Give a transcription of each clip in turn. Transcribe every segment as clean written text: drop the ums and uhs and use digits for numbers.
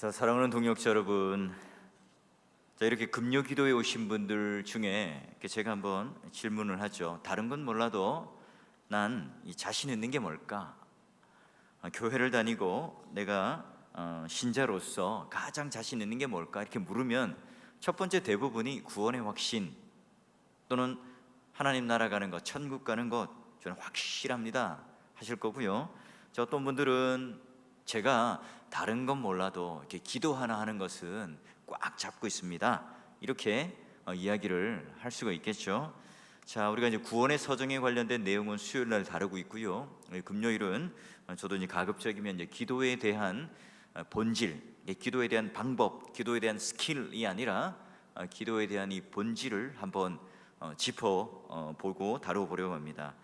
자, 사랑하는 동역자 여러분, 이렇게 금요 기도에 오신 분들 중에 이렇게 제가 한번 질문을 하죠. 다른 건 몰라도 난 이 자신 있는 게 뭘까? 교회를 다니고 내가 신자로서 가장 자신 있는 게 뭘까? 이렇게 물으면 첫 번째 대부분이 구원의 확신 또는 하나님 나라 가는 것, 천국 가는 것 저는 확실합니다 하실 거고요. 어떤 분들은 제가 다른 건 몰라도 이렇게 기도 하나 하는 것은 꽉 잡고 있습니다 이렇게 이야기를 할 수가 있겠죠. 자, 우리가 이제 구원의 서정에 관련된 내용은 수요일 날 다루고 있고요. 금요일은 저도 이제 가급적이면 이제 기도에 대한 본질, 기도에 대한 방법, 기도에 대한 스킬이 아니라 기도에 대한 이 본질을 한번 짚어보고 다뤄보려고 합니다.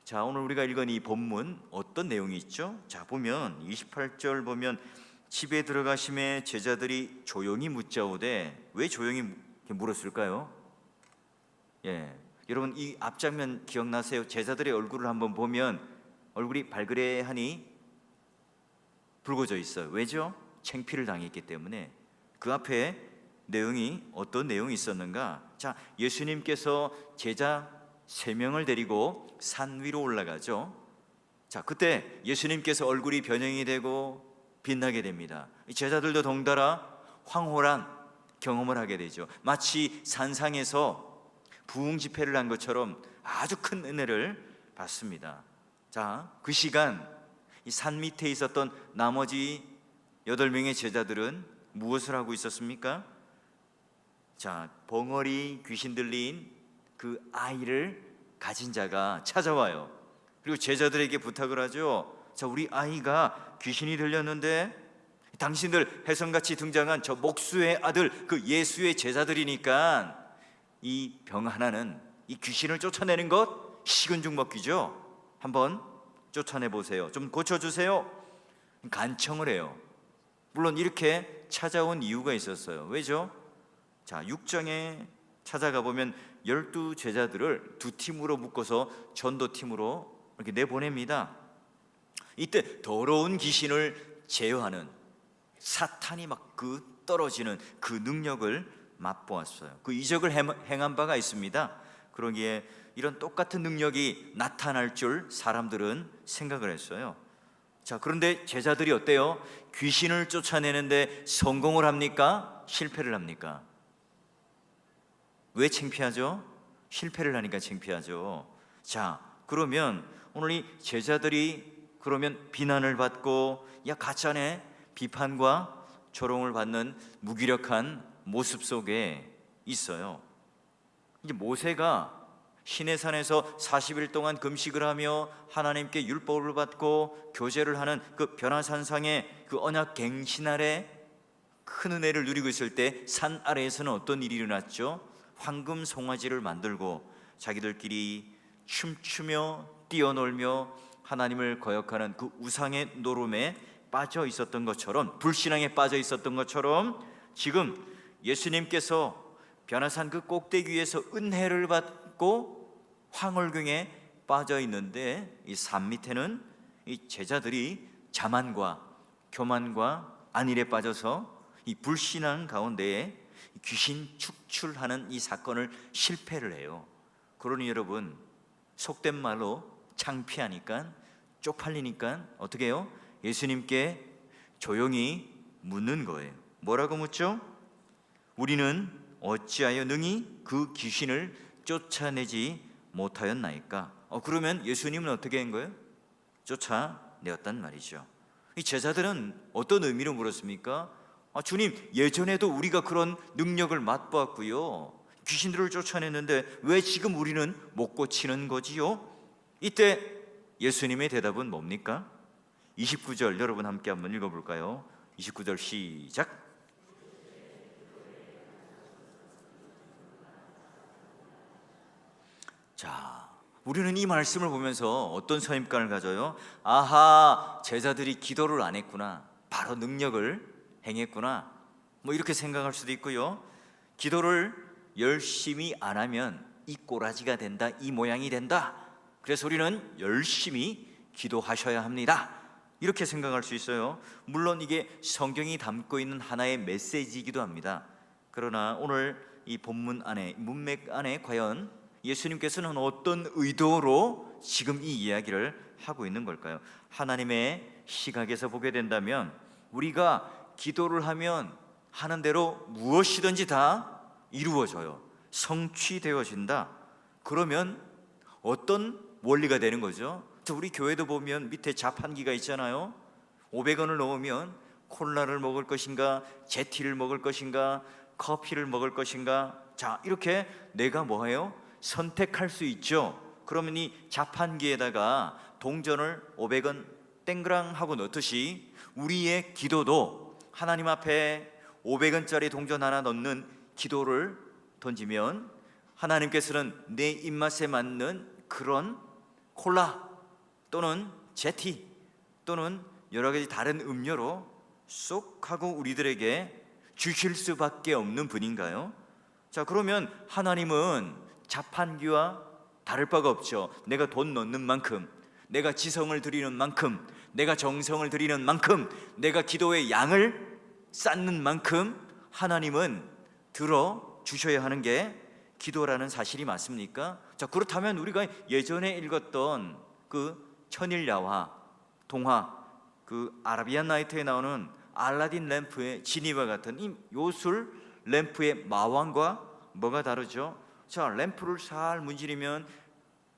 자, 오늘 우리가 읽은 이 본문 어떤 내용이 있죠? 자, 보면 28절 보면 집에 들어가심에 제자들이 조용히 묻자오되, 왜 조용히 물었을까요? 여러분 이 앞장면 기억나세요? 제자들의 얼굴을 한번 보면 얼굴이 발그레하니 붉어져 있어요. 왜죠? 창피를 당했기 때문에. 그 앞에 내용이 어떤 내용이 있었는가? 자, 예수님께서 제자 3명을 데리고 산 위로 올라가죠. 자, 그때 예수님께서 얼굴이 변형이 되고 빛나게 됩니다. 제자들도 덩달아 황홀한 경험을 하게 되죠. 마치 산상에서 부흥 집회를 한 것처럼 아주 큰 은혜를 받습니다. 자, 그 시간 이 산 밑에 있었던 나머지 8명의 제자들은 무엇을 하고 있었습니까? 자, 벙어리 귀신 들린 그 아이를 가진 자가 찾아와요. 그리고 제자들에게 부탁을 하죠. 자, 우리 아이가 귀신이 들렸는데 당신들 혜성같이 등장한 저 목수의 아들 그 예수의 제자들이니까 이 병 하나는 이 귀신을 쫓아내는 것 식은 죽 먹기죠. 한번 쫓아내보세요. 좀 고쳐주세요. 간청을 해요. 물론 이렇게 찾아온 이유가 있었어요. 왜죠? 자, 6장에 찾아가 보면 12 제자들을 2팀으로 묶어서 전도팀으로 이렇게 내보냅니다. 이때 더러운 귀신을 제어하는 사탄이 막 떨어지는 그 능력을 맛보았어요. 그 이적을 행한 바가 있습니다. 그러기에 이런 똑같은 능력이 나타날 줄 사람들은 생각을 했어요. 자, 그런데 제자들이 어때요? 귀신을 쫓아내는데 성공을 합니까? 실패를 합니까? 왜 창피하죠? 실패를 하니까 창피하죠. 자, 그러면 오늘 이 제자들이 그러면 비난을 받고 가짜네 비판과 조롱을 받는 무기력한 모습 속에 있어요. 이제 모세가 시내산에서 40일 동안 금식을 하며 하나님께 율법을 받고 교제를 하는 그 변화산상의 그 언약 갱신 아래 큰 은혜를 누리고 있을 때 산 아래에서는 어떤 일이 일어났죠? 황금 송아지를 만들고 자기들끼리 춤추며 뛰어놀며 하나님을 거역하는 그 우상의 노름에 빠져 있었던 것처럼, 불신앙에 빠져 있었던 것처럼 지금 예수님께서 변화산 그 꼭대기 위에서 은혜를 받고 황홀경에 빠져 있는데 이 산 밑에는 이 제자들이 자만과 교만과 안일에 빠져서 이 불신앙 가운데에 귀신 축출하는 이 사건을 실패를 해요. 그러니 여러분, 속된 말로 창피하니까, 쪽팔리니까 어떻게 해요? 예수님께 조용히 묻는 거예요. 뭐라고 묻죠? 우리는 어찌하여 능히 그 귀신을 쫓아내지 못하였나이까? 그러면 예수님은 어떻게 한 거예요? 쫓아내었단 말이죠. 이 제자들은 어떤 의미로 물었습니까? 주님, 예전에도 우리가 그런 능력을 맛보았고요, 귀신들을 쫓아냈는데 왜 지금 우리는 못 고치는 거지요? 이때 예수님의 대답은 뭡니까? 29절 여러분 함께 한번 읽어볼까요? 29절 시작. 자, 우리는 이 말씀을 보면서 어떤 선입관을 가져요? 아하, 제자들이 기도를 안 했구나, 바로 능력을 행했구나, 뭐 이렇게 생각할 수도 있고요. 기도를 열심히 안 하면 이 꼬라지가 된다, 이 모양이 된다, 그래서 우리는 열심히 기도하셔야 합니다, 이렇게 생각할 수 있어요. 물론 이게 성경이 담고 있는 하나의 메시지이기도 합니다. 그러나 오늘 이 본문 안에, 문맥 안에 과연 예수님께서는 어떤 의도로 지금 이 이야기를 하고 있는 걸까요? 하나님의 시각에서 보게 된다면 우리가 기도를 하면 하는 대로 무엇이든지 다 이루어져요. 성취되어진다. 그러면 어떤 원리가 되는 거죠? 우리 교회도 보면 밑에 자판기가 있잖아요. 500원을 넣으면 콜라를 먹을 것인가, 제티를 먹을 것인가, 커피를 먹을 것인가. 자, 이렇게 내가 뭐예요? 선택할 수 있죠. 그러면 이 자판기에다가 동전을 500원 땡그랑 하고 넣듯이 우리의 기도도 하나님 앞에 500원짜리 동전 하나 넣는 기도를 던지면 하나님께서는 내 입맛에 맞는 그런 콜라 또는 제티 또는 여러 가지 다른 음료로 쏙 하고 우리들에게 주실 수밖에 없는 분인가요? 자, 그러면 하나님은 자판기와 다를 바가 없죠. 내가 돈 넣는 만큼, 내가 지성을 드리는 만큼, 내가 정성을 드리는 만큼, 내가 기도의 양을 쌓는 만큼 하나님은 들어 주셔야 하는 게 기도라는 사실이 맞습니까? 자, 그렇다면 우리가 예전에 읽었던 그 천일야화 동화, 그 아라비안 나이트에 나오는 알라딘 램프의 지니와 같은 이 요술 램프의 마왕과 뭐가 다르죠? 자, 램프를 살 문지르면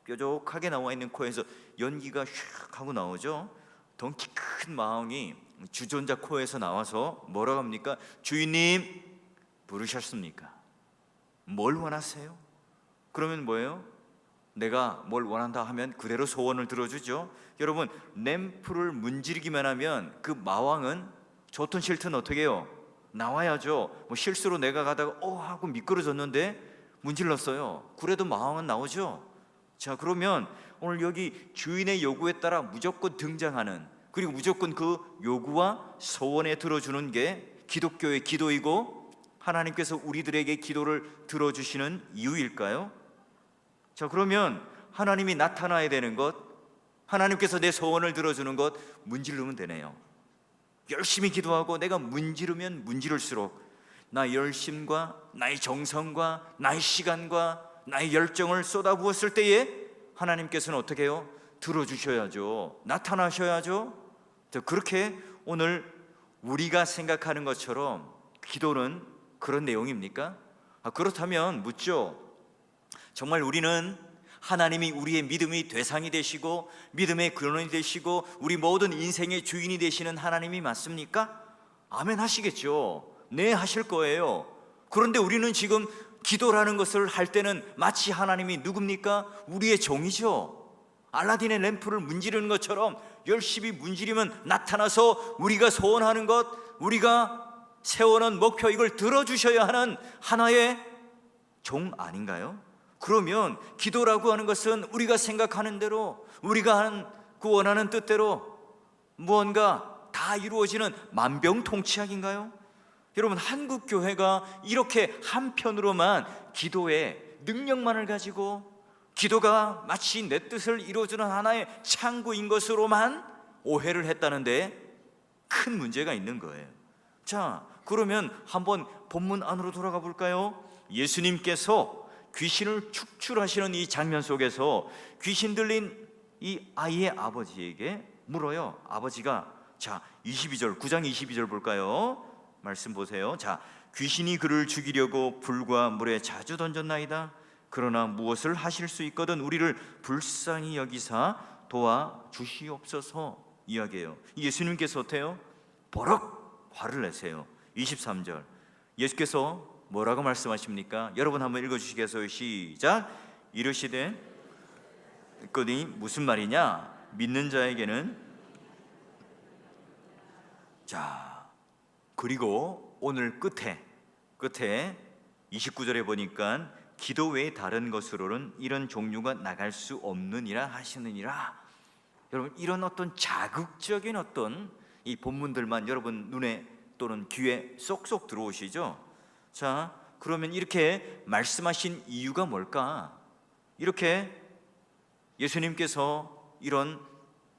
뾰족하게 나와 있는 코에서 연기가 슉 하고 나오죠. 덩치 큰 마왕이 주전자 코에서 나와서 뭐라고 합니까? 주인님 부르셨습니까? 뭘 원하세요? 그러면 뭐예요? 내가 뭘 원한다 하면 그대로 소원을 들어주죠. 여러분, 램프를 문지르기만 하면 그 마왕은 좋든 싫든 어떻게 해요? 나와야죠. 뭐 실수로 내가 가다가 하고 미끄러졌는데 문질렀어요. 그래도 마왕은 나오죠. 자, 그러면 오늘 여기 주인의 요구에 따라 무조건 등장하는, 그리고 무조건 그 요구와 소원에 들어주는 게 기독교의 기도이고 하나님께서 우리들에게 기도를 들어주시는 이유일까요? 자, 그러면 하나님이 나타나야 되는 것, 하나님께서 내 소원을 들어주는 것, 문지르면 되네요. 열심히 기도하고 내가 문지르면 문지를수록 나의 열심과 나의 정성과 나의 시간과 나의 열정을 쏟아부었을 때에 하나님께서는 어떻게 해요? 들어주셔야죠. 나타나셔야죠. 자, 그렇게 오늘 우리가 생각하는 것처럼 기도는 그런 내용입니까? 그렇다면 묻죠. 정말 우리는 하나님이 우리의 믿음의 대상이 되시고 믿음의 근원이 되시고 우리 모든 인생의 주인이 되시는 하나님이 맞습니까? 아멘 하시겠죠. 네, 하실 거예요. 그런데 우리는 지금 기도라는 것을 할 때는 마치 하나님이 누굽니까? 우리의 종이죠. 알라딘의 램프를 문지르는 것처럼 열심히 문지르면 나타나서 우리가 소원하는 것, 우리가 세워놓은 목표, 이걸 들어주셔야 하는 하나의 종 아닌가요? 그러면 기도라고 하는 것은 우리가 생각하는 대로, 우리가 하는 그 원하는 뜻대로 무언가 다 이루어지는 만병통치약인가요? 여러분, 한국 교회가 이렇게 한편으로만 기도의 능력만을 가지고 기도가 마치 내 뜻을 이루어주는 하나의 창구인 것으로만 오해를 했다는데 큰 문제가 있는 거예요. 자, 그러면 한번 본문 안으로 돌아가 볼까요? 예수님께서 귀신을 축출하시는 이 장면 속에서 귀신 들린 이 아이의 아버지에게 물어요. 아버지가, 자, 22절, 9장 22절 볼까요? 말씀 보세요. 자, 귀신이 그를 죽이려고 불과 물에 자주 던졌나이다. 그러나 무엇을 하실 수 있거든 우리를 불쌍히 여기사 도와 주시옵소서 이야기해요. 예수님께서 어때요? 버럭 화를 내세요. 23절, 예수께서 뭐라고 말씀하십니까? 여러분 한번 읽어주시겠어요? 시작. 이르시되, 그니 무슨 말이냐? 믿는 자에게는. 자, 그리고 오늘 끝에 29절에 보니까 기도 외에 다른 것으로는 이런 종류가 나갈 수 없느니라 하시느니라. 여러분, 이런 어떤 자극적인 어떤 이 본문들만 여러분 눈에 또는 귀에 쏙쏙 들어오시죠? 자, 그러면 이렇게 말씀하신 이유가 뭘까? 이렇게 예수님께서 이런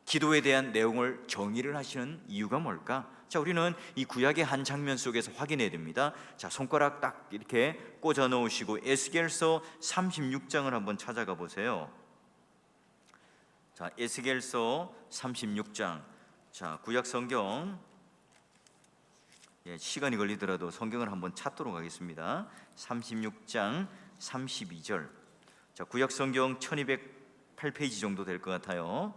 기도에 대한 내용을 정의를 하시는 이유가 뭘까? 자, 우리는 이 구약의 한 장면 속에서 확인해야 됩니다. 자, 손가락 딱 이렇게 꽂아 놓으시고 에스겔서 36장을 한번 찾아가 보세요. 자, 에스겔서 36장. 자, 구약 성경, 시간이 걸리더라도 성경을 한번 찾도록 하겠습니다. 36장 32절. 자, 구약 성경 1208페이지 정도 될 것 같아요.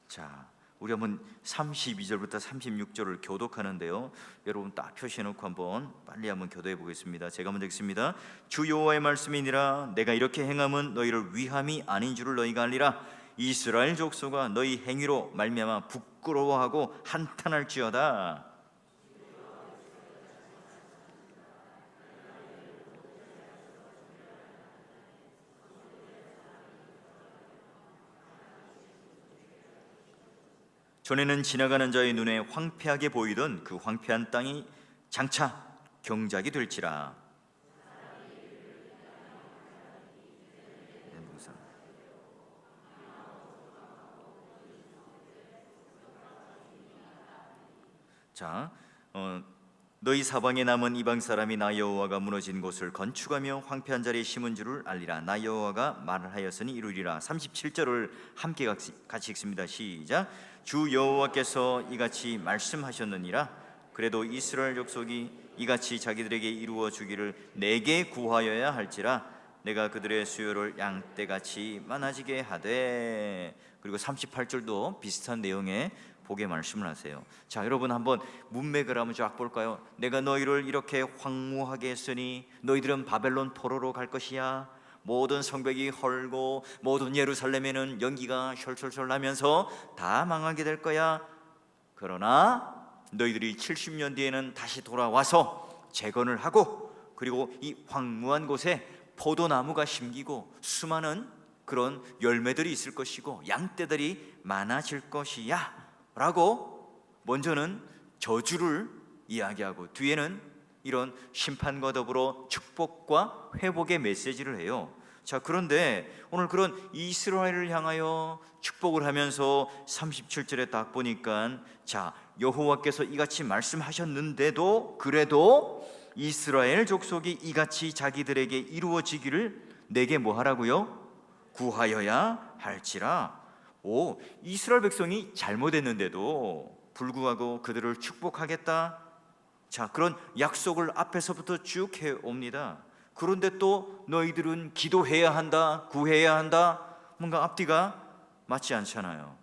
자, 우리 한번 32절부터 36절을 교독하는데요. 여러분 딱 표시해놓고 한번 빨리 한번 교도해 보겠습니다. 제가 먼저 읽습니다. 주 여호와의 말씀이니라. 내가 이렇게 행함은 너희를 위함이 아닌 줄을 너희가 알리라. 이스라엘 족속아 너희 행위로 말미암아 부끄러워하고 한탄할지어다. 전에는 지나가는 자의 눈에 황폐하게 보이던 그 황폐한 땅이 장차 경작이 될지라. 자, 너희 사방에 남은 이방 사람이 나 여호와가 무너진 곳을 건축하며 황폐한 자리에 심은 줄을 알리라. 나 여호와가 말을 하였으니 이루리라. 37절을 함께 같이 읽습니다. 시작. 주 여호와께서 이같이 말씀하셨느니라. 그래도 이스라엘 족속이 이같이 자기들에게 이루어 주기를 내게 구하여야 할지라. 내가 그들의 수요를 양떼같이 많아지게 하되. 그리고 38절도 비슷한 내용의 복의 말씀을 하세요. 자, 여러분 한번 문맥을 한번 쫙 볼까요? 내가 너희를 이렇게 황무하게 했으니 너희들은 바벨론 포로로 갈 것이야. 모든 성벽이 헐고 모든 예루살렘에는 연기가 셜셜셜 나면서 다 망하게 될 거야. 그러나 너희들이 70년 뒤에는 다시 돌아와서 재건을 하고, 그리고 이 황무한 곳에 포도나무가 심기고 수많은 그런 열매들이 있을 것이고 양떼들이 많아질 것이야 라고 먼저는 저주를 이야기하고 뒤에는 이런 심판과 더불어 축복과 회복의 메시지를 해요. 자, 그런데 오늘 그런 이스라엘을 향하여 축복을 하면서 37절에 딱 보니까, 자, 여호와께서 이같이 말씀하셨는데도 그래도 이스라엘 족속이 이같이 자기들에게 이루어지기를 내게 뭐 하라고요? 구하여야 할지라. 오, 이스라엘 백성이 잘못했는데도 불구하고 그들을 축복하겠다. 자, 그런 약속을 앞에서부터 쭉 해옵니다. 그런데 또 너희들은 기도해야 한다, 구해야 한다. 뭔가 앞뒤가 맞지 않잖아요.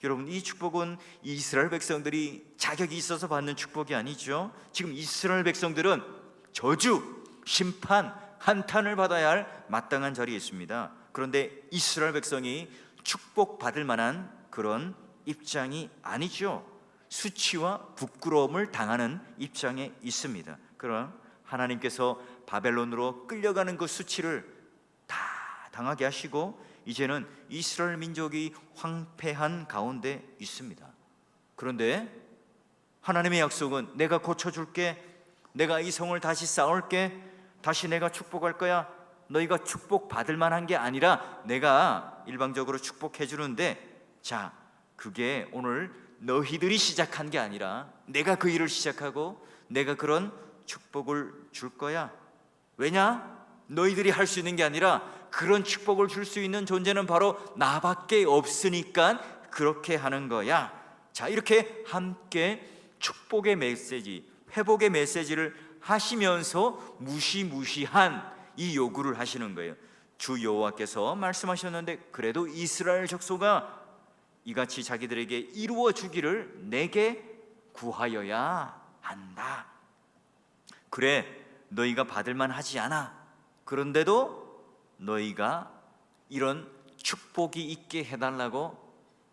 여러분, 이 축복은 이스라엘 백성들이 자격이 있어서 받는 축복이 아니죠. 지금 이스라엘 백성들은 저주, 심판, 한탄을 받아야 할 마땅한 자리에 있습니다. 그런데 이스라엘 백성이 축복받을 만한 그런 입장이 아니죠. 수치와 부끄러움을 당하는 입장에 있습니다. 그럼 하나님께서 바벨론으로 끌려가는 그 수치를 다 당하게 하시고 이제는 이스라엘 민족이 황폐한 가운데 있습니다. 그런데 하나님의 약속은 내가 고쳐줄게, 내가 이 성을 다시 쌓을게, 다시 내가 축복할 거야. 너희가 축복받을 만한 게 아니라 내가 일방적으로 축복해 주는데, 자, 그게 오늘 너희들이 시작한 게 아니라 내가 그 일을 시작하고 내가 그런 축복을 줄 거야. 왜냐? 너희들이 할 수 있는 게 아니라 그런 축복을 줄 수 있는 존재는 바로 나밖에 없으니까 그렇게 하는 거야. 자, 이렇게 함께 축복의 메시지, 회복의 메시지를 하시면서 무시무시한 이 요구를 하시는 거예요. 주 여호와께서 말씀하셨는데 그래도 이스라엘 족속아 이같이 자기들에게 이루어 주기를 내게 구하여야 한다. 그래, 너희가 받을 만하지 않아. 그런데도 너희가 이런 축복이 있게 해달라고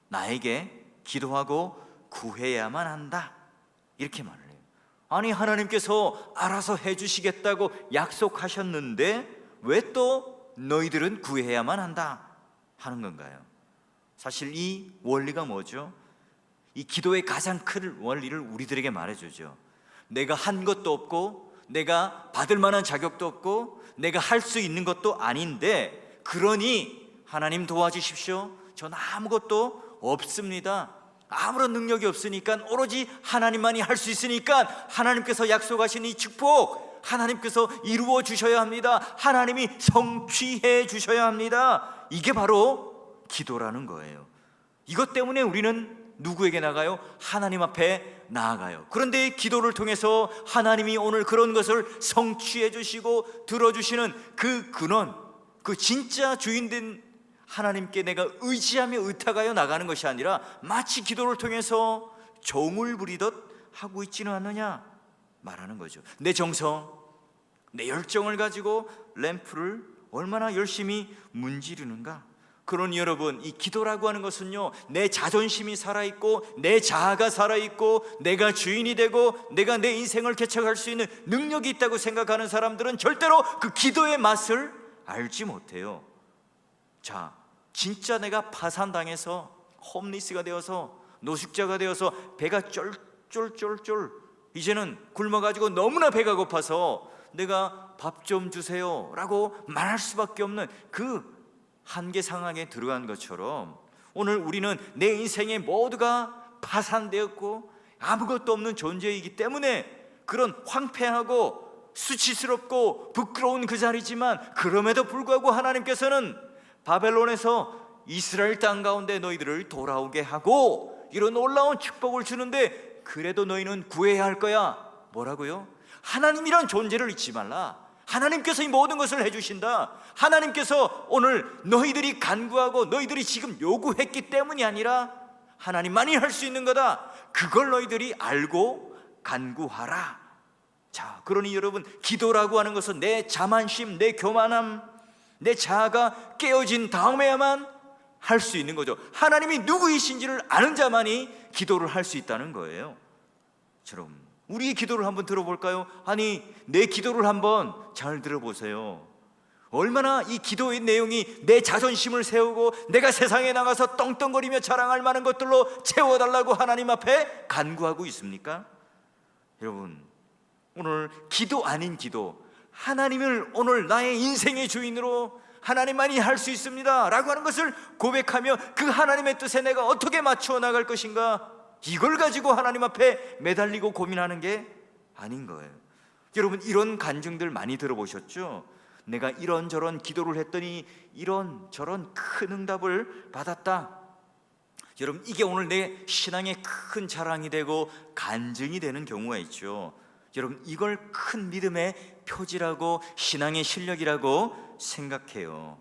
나에게 기도하고 구해야만 한다. 이렇게 말을 해요. 아니, 하나님께서 알아서 해주시겠다고 약속하셨는데 왜 또 너희들은 구해야만 한다 하는 건가요? 사실 이 원리가 뭐죠? 이 기도의 가장 큰 원리를 우리들에게 말해주죠. 내가 한 것도 없고 내가 받을 만한 자격도 없고 내가 할 수 있는 것도 아닌데, 그러니 하나님 도와주십시오. 전 아무것도 없습니다. 아무런 능력이 없으니까 오로지 하나님만이 할 수 있으니까 하나님께서 약속하신 이 축복 하나님께서 이루어 주셔야 합니다. 하나님이 성취해 주셔야 합니다. 이게 바로 기도라는 거예요. 이것 때문에 우리는 누구에게 나가요? 하나님 앞에 나아가요. 그런데 기도를 통해서 하나님이 오늘 그런 것을 성취해 주시고 들어주시는 그 근원, 그 진짜 주인된 하나님께 내가 의지하며 의탁하여 나가는 것이 아니라 마치 기도를 통해서 종을 부리듯 하고 있지는 않느냐 말하는 거죠. 내 정성, 내 열정을 가지고 램프를 얼마나 열심히 문지르는가. 그러니 여러분, 이 기도라고 하는 것은요, 내 자존심이 살아있고 내 자아가 살아있고 내가 주인이 되고 내가 내 인생을 개척할 수 있는 능력이 있다고 생각하는 사람들은 절대로 그 기도의 맛을 알지 못해요. 자, 진짜 내가 파산당해서 홈리스가 되어서 노숙자가 되어서 배가 쫄쫄쫄쫄 이제는 굶어가지고 너무나 배가 고파서 내가 밥 좀 주세요 라고 말할 수밖에 없는 그 한계 상황에 들어간 것처럼 오늘 우리는 내 인생의 모두가 파산되었고 아무것도 없는 존재이기 때문에 그런 황폐하고 수치스럽고 부끄러운 그 자리지만 그럼에도 불구하고 하나님께서는 바벨론에서 이스라엘 땅 가운데 너희들을 돌아오게 하고 이런 놀라운 축복을 주는데 그래도 너희는 구해야 할 거야. 뭐라고요? 하나님이란 존재를 잊지 말라. 하나님께서 이 모든 것을 해주신다. 하나님께서 오늘 너희들이 간구하고 너희들이 지금 요구했기 때문이 아니라 하나님만이 할 수 있는 거다. 그걸 너희들이 알고 간구하라. 자, 그러니 여러분, 기도라고 하는 것은 내 자만심, 내 교만함, 내 자아가 깨어진 다음에야만 할 수 있는 거죠. 하나님이 누구이신지를 아는 자만이 기도를 할 수 있다는 거예요. 여러분, 우리의 기도를 한번 들어볼까요? 아니, 내 기도를 한번 잘 들어보세요. 얼마나 이 기도의 내용이 내 자존심을 세우고 내가 세상에 나가서 떵떵거리며 자랑할 만한 것들로 채워달라고 하나님 앞에 간구하고 있습니까? 여러분, 오늘 기도 아닌 기도, 하나님을 오늘 나의 인생의 주인으로 하나님만이 할 수 있습니다 라고 하는 것을 고백하며 그 하나님의 뜻에 내가 어떻게 맞추어 나갈 것인가, 이걸 가지고 하나님 앞에 매달리고 고민하는 게 아닌 거예요. 여러분, 이런 간증들 많이 들어보셨죠? 내가 이런저런 기도를 했더니 이런저런 큰 응답을 받았다. 여러분, 이게 오늘 내 신앙의 큰 자랑이 되고 간증이 되는 경우가 있죠. 여러분, 이걸 큰 믿음의 표지라고 신앙의 실력이라고 생각해요.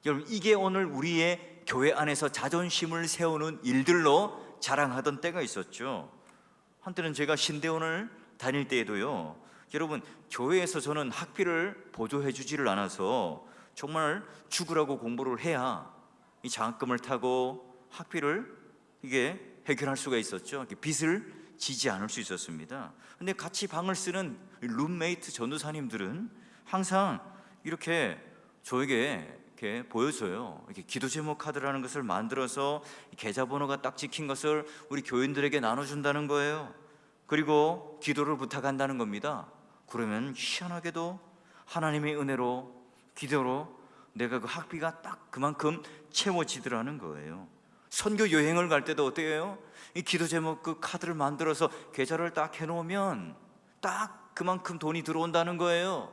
여러분, 이게 오늘 우리의 교회 안에서 자존심을 세우는 일들로 자랑하던 때가 있었죠. 한때는 제가 신대원을 다닐 때에도요, 여러분, 교회에서 저는 학비를 보조해 주지를 않아서 정말 죽으라고 공부를 해야 이 장학금을 타고 학비를 이게 해결할 수가 있었죠. 빚을 지지 않을 수 있었습니다. 근데 같이 방을 쓰는 룸메이트 전도사님들은 항상 이렇게 저에게 이렇게 보여줘요. 이렇게 기도 제목 카드라는 것을 만들어서 계좌번호가 딱 찍힌 것을 우리 교인들에게 나눠준다는 거예요. 그리고 기도를 부탁한다는 겁니다. 그러면 희한하게도 하나님의 은혜로 기도로 내가 그 학비가 딱 그만큼 채워지더라는 거예요. 선교 여행을 갈 때도 어때요? 이 기도 제목 그 카드를 만들어서 계좌를 딱 해놓으면 딱 그만큼 돈이 들어온다는 거예요.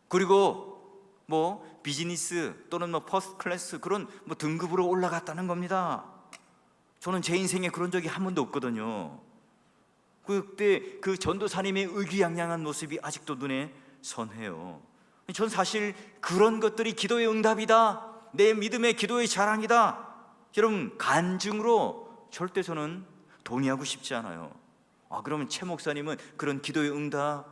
그리고 뭐 비즈니스 또는 뭐 퍼스트 클래스 그런 뭐 등급으로 올라갔다는 겁니다. 저는 제 인생에 그런 적이 한 번도 없거든요. 그때 그 전도사님의 의기양양한 모습이 아직도 눈에 선해요. 전 사실 그런 것들이 기도의 응답이다, 내 믿음의 기도의 자랑이다, 여러분, 간증으로 절대 저는 동의하고 싶지 않아요. 그러면 최 목사님은 그런 기도의 응답,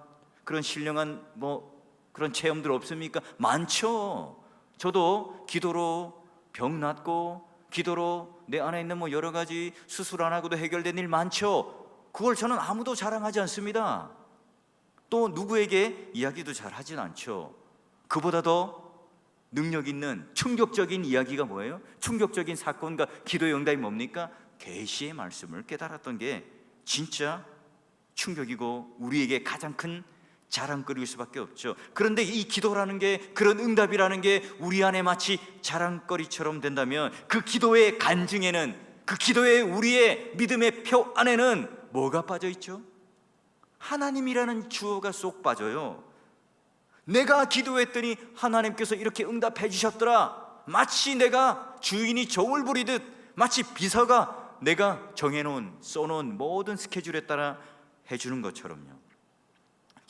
그런 신령한 뭐 그런 체험들 없습니까? 많죠. 저도 기도로 병 낫고 기도로 내 안에 있는 뭐 여러 가지 수술 안 하고도 해결된 일 많죠. 그걸 저는 아무도 자랑하지 않습니다. 또 누구에게 이야기도 잘 하진 않죠. 그보다 더 능력 있는 충격적인 이야기가 뭐예요? 충격적인 사건과 기도의 응답이 뭡니까? 계시의 말씀을 깨달았던 게 진짜 충격이고 우리에게 가장 큰 자랑거리일 수밖에 없죠. 그런데 이 기도라는 게, 그런 응답이라는 게 우리 안에 마치 자랑거리처럼 된다면 그 기도의 간증에는, 그 기도의 우리의 믿음의 표 안에는 뭐가 빠져 있죠? 하나님이라는 주어가 쏙 빠져요. 내가 기도했더니 하나님께서 이렇게 응답해 주셨더라. 마치 내가 주인이 종을 부리듯, 마치 비서가 내가 정해놓은, 써놓은 모든 스케줄에 따라 해주는 것처럼요.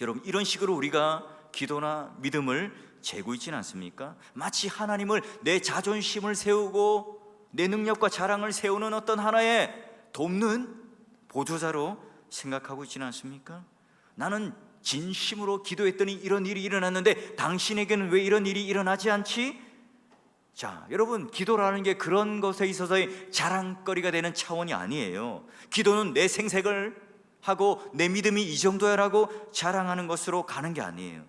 여러분, 이런 식으로 우리가 기도나 믿음을 재고 있지는 않습니까? 마치 하나님을 내 자존심을 세우고 내 능력과 자랑을 세우는 어떤 하나의 돕는 보조자로 생각하고 있지는 않습니까? 나는 진심으로 기도했더니 이런 일이 일어났는데 당신에게는 왜 이런 일이 일어나지 않지? 자, 여러분, 기도라는 게 그런 것에 있어서의 자랑거리가 되는 차원이 아니에요. 기도는 내 생색을 하고 내 믿음이 이 정도야라고 자랑하는 것으로 가는 게 아니에요.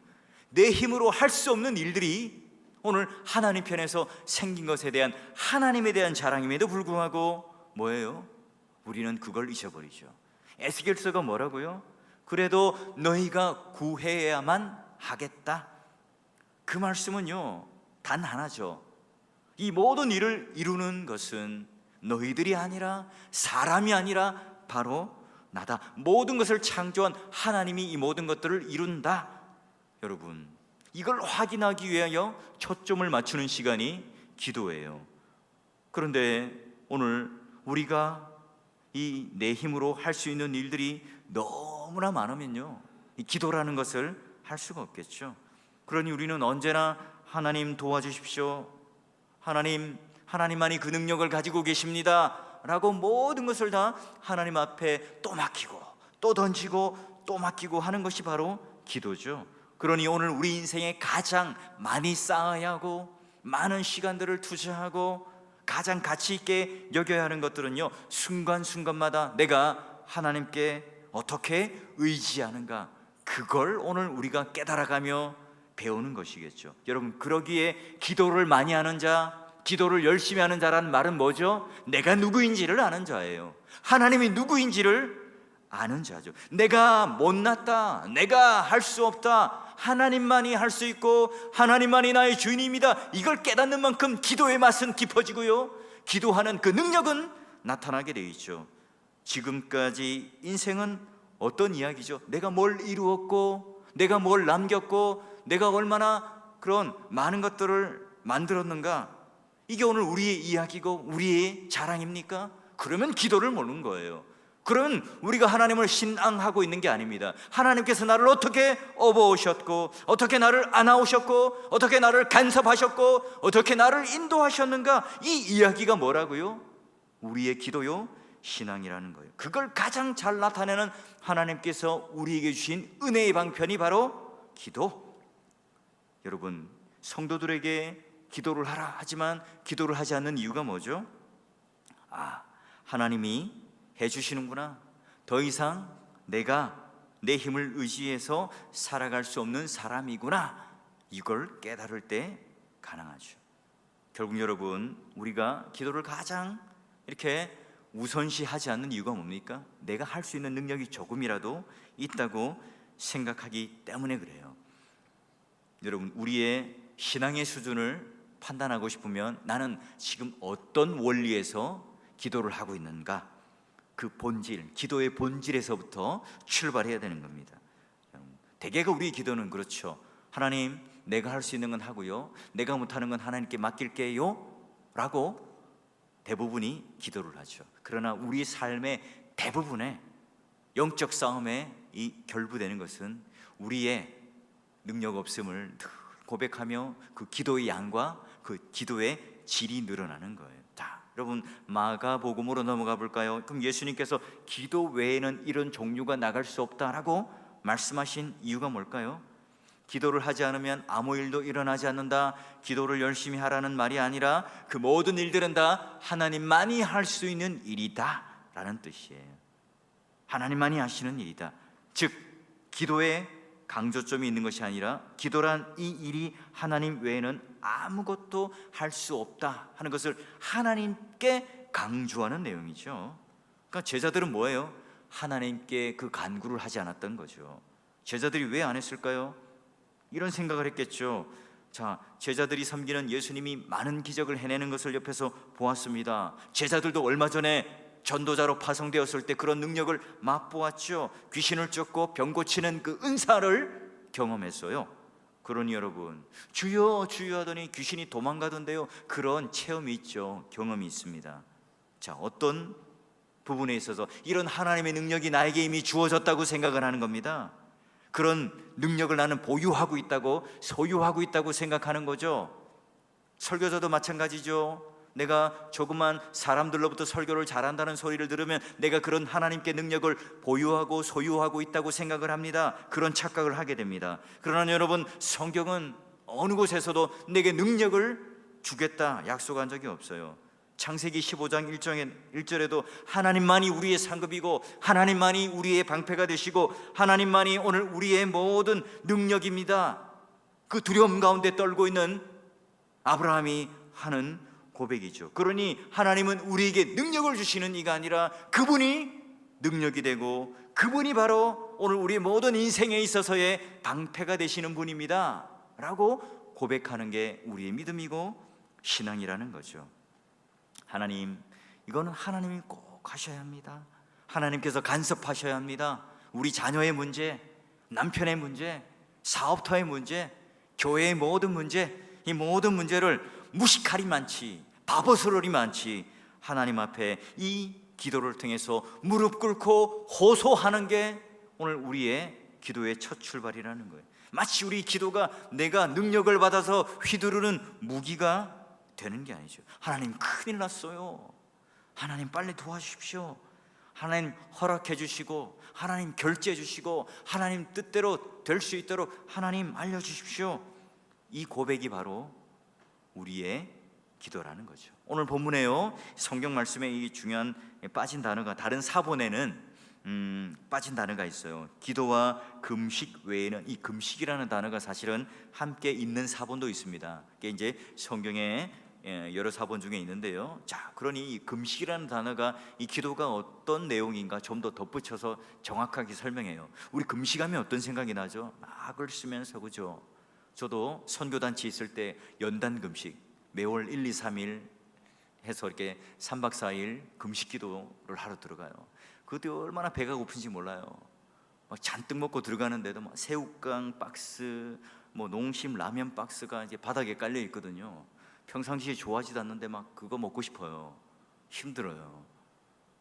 내 힘으로 할 수 없는 일들이 오늘 하나님 편에서 생긴 것에 대한, 하나님에 대한 자랑임에도 불구하고 뭐예요? 우리는 그걸 잊어버리죠. 에스겔서가 뭐라고요? 그래도 너희가 구해야만 하겠다. 그 말씀은요, 단 하나죠. 이 모든 일을 이루는 것은 너희들이 아니라, 사람이 아니라 바로 나다. 모든 것을 창조한 하나님이 이 모든 것들을 이룬다. 여러분, 이걸 확인하기 위하여 초점을 맞추는 시간이 기도예요. 그런데 오늘 우리가 이 내 힘으로 할 수 있는 일들이 너무나 많으면요, 이 기도라는 것을 할 수가 없겠죠. 그러니 우리는 언제나 하나님 도와주십시오, 하나님만이 그 능력을 가지고 계십니다 라고 모든 것을 다 하나님 앞에 또 맡기고 또 던지고 또 맡기고 하는 것이 바로 기도죠. 그러니 오늘 우리 인생에 가장 많이 쌓아야 하고 많은 시간들을 투자하고 가장 가치 있게 여겨야 하는 것들은요, 순간순간마다 내가 하나님께 어떻게 의지하는가, 그걸 오늘 우리가 깨달아가며 배우는 것이겠죠. 여러분, 그러기에 기도를 많이 하는 자, 기도를 열심히 하는 자라는 말은 뭐죠? 내가 누구인지를 아는 자예요. 하나님이 누구인지를 아는 자죠. 내가 못났다, 내가 할 수 없다, 하나님만이 할 수 있고 하나님만이 나의 주인입니다, 이걸 깨닫는 만큼 기도의 맛은 깊어지고요, 기도하는 그 능력은 나타나게 되어 있죠. 지금까지 인생은 어떤 이야기죠? 내가 뭘 이루었고, 내가 뭘 남겼고, 내가 얼마나 그런 많은 것들을 만들었는가, 이게 오늘 우리의 이야기고 우리의 자랑입니까? 그러면 기도를 모르는 거예요. 그러면 우리가 하나님을 신앙하고 있는 게 아닙니다. 하나님께서 나를 어떻게 업어오셨고, 어떻게 나를 안아오셨고, 어떻게 나를 간섭하셨고, 어떻게 나를 인도하셨는가, 이 이야기가 뭐라고요? 우리의 기도요, 신앙이라는 거예요. 그걸 가장 잘 나타내는 하나님께서 우리에게 주신 은혜의 방편이 바로 기도. 여러분, 성도들에게 기도를 하라 하지만 기도를 하지 않는 이유가 뭐죠? 하나님이 해주시는구나, 더 이상 내가 내 힘을 의지해서 살아갈 수 없는 사람이구나, 이걸 깨달을 때 가능하죠. 결국 여러분, 우리가 기도를 가장 이렇게 우선시하지 않는 이유가 뭡니까? 내가 할 수 있는 능력이 조금이라도 있다고 생각하기 때문에 그래요. 여러분, 우리의 신앙의 수준을 판단하고 싶으면 나는 지금 어떤 원리에서 기도를 하고 있는가, 그 본질, 기도의 본질에서부터 출발해야 되는 겁니다. 대개가 우리의 기도는 그렇죠. 하나님, 내가 할 수 있는 건 하고요, 내가 못하는 건 하나님께 맡길게요 라고 대부분이 기도를 하죠. 그러나 우리 삶의 대부분의 영적 싸움에 이 결부되는 것은 우리의 능력 없음을 늘 고백하며 그 기도의 양과 그 기도의 질이 늘어나는 거예요. 자, 여러분, 마가복음으로 넘어가 볼까요? 그럼 예수님께서 기도 외에는 이런 종류가 나갈 수 없다라고 말씀하신 이유가 뭘까요? 기도를 하지 않으면 아무 일도 일어나지 않는다, 기도를 열심히 하라는 말이 아니라 그 모든 일들은 다 하나님만이 할 수 있는 일이다 라는 뜻이에요. 하나님만이 하시는 일이다. 즉, 기도에 강조점이 있는 것이 아니라 기도란 이 일이 하나님 외에는 아무것도 할 수 없다 하는 것을 하나님께 강조하는 내용이죠. 그러니까 제자들은 뭐예요? 하나님께 그 간구를 하지 않았던 거죠. 제자들이 왜 안 했을까요? 이런 생각을 했겠죠. 자, 제자들이 섬기는 예수님이 많은 기적을 해내는 것을 옆에서 보았습니다. 제자들도 얼마 전에 전도자로 파송되었을 때 그런 능력을 맛보았죠. 귀신을 쫓고 병 고치는 그 은사를 경험했어요. 그러니 여러분, 주여 주여 하더니 귀신이 도망가던데요. 그런 체험이 있죠. 경험이 있습니다. 자, 어떤 부분에 있어서 이런 하나님의 능력이 나에게 이미 주어졌다고 생각을 하는 겁니다. 그런 능력을 나는 보유하고 있다고, 소유하고 있다고 생각하는 거죠. 설교자도 마찬가지죠. 내가 조그만 사람들로부터 설교를 잘한다는 소리를 들으면 내가 그런 하나님께 능력을 보유하고 소유하고 있다고 생각을 합니다. 그런 착각을 하게 됩니다. 그러나 여러분, 성경은 어느 곳에서도 내게 능력을 주겠다 약속한 적이 없어요. 창세기 15장 1절에도 하나님만이 우리의 상급이고 하나님만이 우리의 방패가 되시고 하나님만이 오늘 우리의 모든 능력입니다. 그 두려움 가운데 떨고 있는 아브라함이 하는 고백이죠. 그러니 하나님은 우리에게 능력을 주시는 이가 아니라 그분이 능력이 되고 그분이 바로 오늘 우리 모든 인생에 있어서의 방패가 되시는 분입니다 라고 고백하는 게 우리의 믿음이고 신앙이라는 거죠. 하나님, 이거는 하나님이 꼭 하셔야 합니다. 하나님께서 간섭하셔야 합니다. 우리 자녀의 문제, 남편의 문제, 사업터의 문제, 교회의 모든 문제, 이 모든 문제를 무식할이 많지, 바보스러울이 많지, 하나님 앞에 이 기도를 통해서 무릎 꿇고 호소하는 게 오늘 우리의 기도의 첫 출발이라는 거예요. 마치 우리 기도가 내가 능력을 받아서 휘두르는 무기가 되는 게 아니죠. 하나님, 큰일 났어요. 하나님, 빨리 도와주십시오. 하나님, 허락해 주시고 하나님, 결제해 주시고 하나님 뜻대로 될 수 있도록 하나님, 알려주십시오. 이 고백이 바로 우리의 기도라는 거죠. 오늘 본문에요, 성경 말씀에 이 중요한 빠진 단어가, 다른 사본에는 빠진 단어가 있어요. 기도와 금식 외에는, 이 금식이라는 단어가 사실은 함께 있는 사본도 있습니다. 이게 이제 성경에 여러 사본 중에 있는데요. 자, 그러니 이 금식이라는 단어가 이 기도가 어떤 내용인가 좀 더 덧붙여서 정확하게 설명해요. 우리 금식하면 어떤 생각이 나죠? 막을 쓰면서, 그죠? 저도 선교단체 있을 때 연단 금식, 매월 1, 2, 3일 해서 이렇게 3박 4일 금식 기도를 하러 들어가요. 그때 얼마나 배가 고픈지 몰라요. 막 잔뜩 먹고 들어가는데도 막 새우깡 박스, 뭐 농심 라면 박스가 이제 바닥에 깔려 있거든요. 평상시에 좋아하지도 않는데 막 그거 먹고 싶어요. 힘들어요.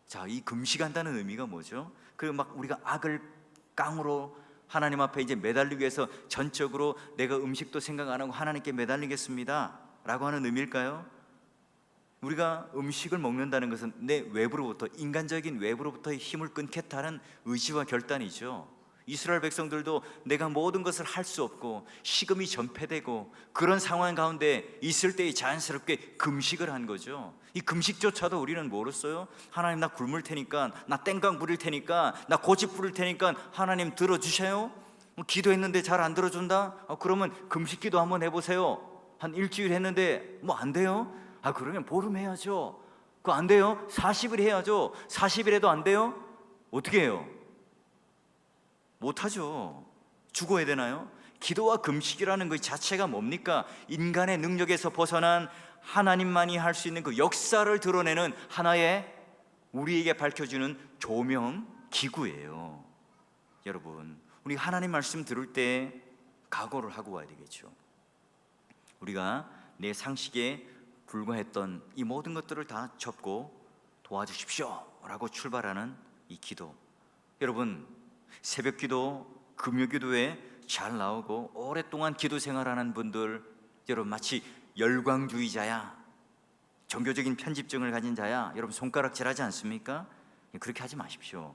자, 이 금식한다는 의미가 뭐죠? 그 막 우리가 악을 깡으로 하나님 앞에 이제 매달리기 위해서 전적으로 내가 음식도 생각 안 하고 하나님께 매달리겠습니다 라고 하는 의미일까요? 우리가 음식을 먹는다는 것은 내 외부로부터, 인간적인 외부로부터의 힘을 끊겠다는 의지와 결단이죠. 이스라엘 백성들도 내가 모든 것을 할 수 없고 식음이 전폐되고 그런 상황 가운데 있을 때 자연스럽게 금식을 한 거죠. 이 금식조차도 우리는 뭐랬어요? 하나님, 나 굶을 테니까, 나 땡강 부릴 테니까, 나 고집 부릴 테니까 하나님 들어주세요. 기도했는데 잘 안 들어준다? 그러면 금식기도 한번 해보세요. 한 일주일 했는데 뭐 안 돼요? 그러면 보름 해야죠. 그거 안 돼요? 40일 해야죠. 40일 해도 안 돼요? 어떻게 해요? 못하죠. 죽어야 되나요? 기도와 금식이라는 그 자체가 뭡니까? 인간의 능력에서 벗어난 하나님만이 할 수 있는 그 역사를 드러내는 하나의 우리에게 밝혀주는 조명 기구예요. 여러분, 우리 하나님 말씀 들을 때 각오를 하고 와야 되겠죠. 우리가 내 상식에 불과했던 이 모든 것들을 다 접고 도와주십시오 라고 출발하는 이 기도, 여러분 새벽 기도, 금요 기도에 잘 나오고 오랫동안 기도 생활하는 분들, 여러분 마치 열광주의자야, 종교적인 편집증을 가진 자야, 여러분 손가락질하지 않습니까? 그렇게 하지 마십시오.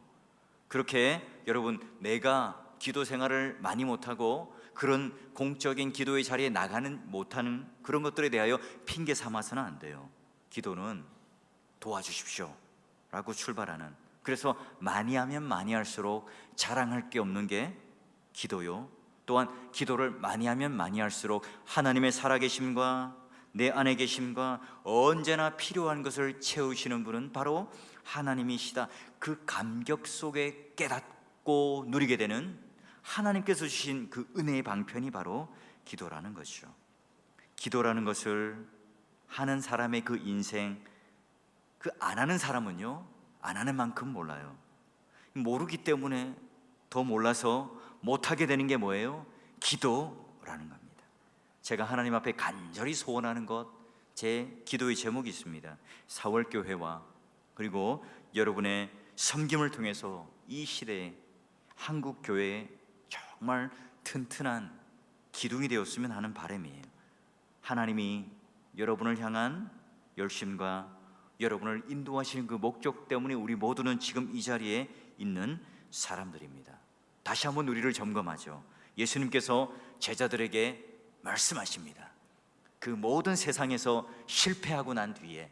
그렇게 여러분 내가 기도 생활을 많이 못하고 그런 공적인 기도의 자리에 나가는 못하는 그런 것들에 대하여 핑계 삼아서는 안 돼요. 기도는 도와주십시오 라고 출발하는, 그래서 많이 하면 많이 할수록 자랑할 게 없는 게 기도요. 또한 기도를 많이 하면 많이 할수록 하나님의 살아계심과 내 안에 계심과 언제나 필요한 것을 채우시는 분은 바로 하나님이시다, 그 감격 속에 깨닫고 누리게 되는 하나님께서 주신 그 은혜의 방편이 바로 기도라는 것이죠. 기도라는 것을 하는 사람의 그 인생, 그 안 하는 사람은요, 안 하는 만큼 몰라요. 모르기 때문에 더 몰라서 못하게 되는 게 뭐예요? 기도라는 겁니다. 제가 하나님 앞에 간절히 소원하는 것, 제 기도의 제목이 있습니다. 사월교회와 그리고 여러분의 섬김을 통해서 이 시대에 한국교회에 정말 튼튼한 기둥이 되었으면 하는 바람이에요. 하나님이 여러분을 향한 열심과 여러분을 인도하시는 그 목적 때문에 우리 모두는 지금 이 자리에 있는 사람들입니다. 다시 한번 우리를 점검하죠. 예수님께서 제자들에게 말씀하십니다. 그 모든 세상에서 실패하고 난 뒤에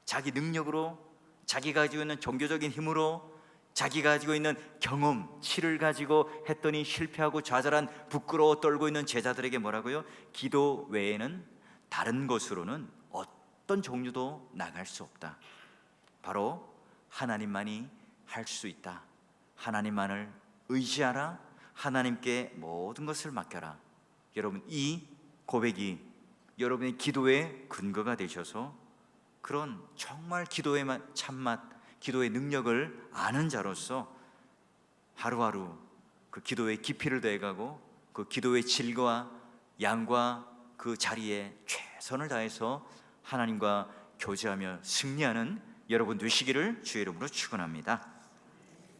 자기 능력으로, 자기가 가지고 있는 종교적인 힘으로, 자기가 가지고 있는 경험치를 가지고 했더니 실패하고 좌절한, 부끄러워 떨고 있는 제자들에게 뭐라고요? 기도 외에는 다른 곳으로는 어떤 종류도 나갈 수 없다. 바로 하나님만이 할 수 있다. 하나님만을 의지하라. 하나님께 모든 것을 맡겨라. 여러분, 이 고백이 여러분의 기도의 근거가 되셔서 그런 정말 기도의 참맛, 기도의 능력을 아는 자로서 하루하루 그 기도의 깊이를 더해가고 그 기도의 질과 양과 그 자리에 최선을 다해서 하나님과 교제하며 승리하는 여러분 되시기를 주의 이름으로 축원합니다.